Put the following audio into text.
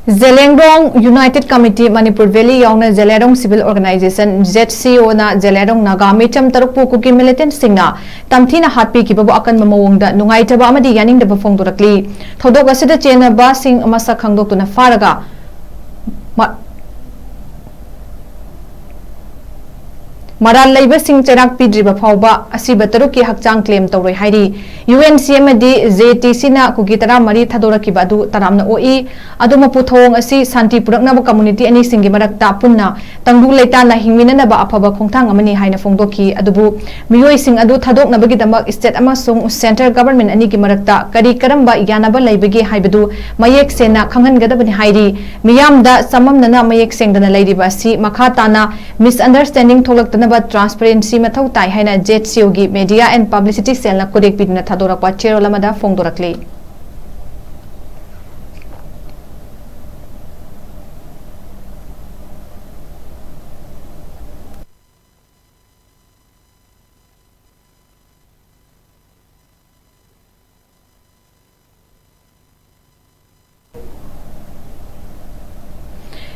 Zeliangrong United Committee Manipur Valley Yaona Zeliangrong Civil Organization Zcos Zeliangrong NAGA MEECHAM tarukpu KUKI MILITANTS SINGNA TAMTHINA HATPIKHIBABU AKANBA MAONGDA NUNGAITABA AMADI YANINHDABA PHONGDORAKLI THODOK ASIDA CHENABA SING AMASAK KHANGDOKTUNA FARAGA Maral Labor Sing Cherak Pidriba Fauba, Asibataru ki Hakchang claim Tore Hairi, UNCMD, ZTC na Kukitara Mari Tadora Kibadu, Taramna OE, Aduma Putong Asi, Santi Puraknaba Community, any Singimarak Tapuna, Tangu Letana Himinaba Apaba Kongtang Amani Haina Fongdoki, Adubu, Miyoi Sing Adu Tadok Nabagitamak, State Amasung, Central Government, Aniki Marakta, Kari Karamba, Yanaba Labigi Haibadu, Mayek Sena, Kangan Gadabani Hairi, Miyamda, Samam Nana Mayek Sengdana Lady Basi, Makatana, Misunderstanding Tolak Transparency Mathau Tai Haina Zcos Media and Publicity Cell na Kodek Bidna Thadorakwa Cherolamada Phongdorakli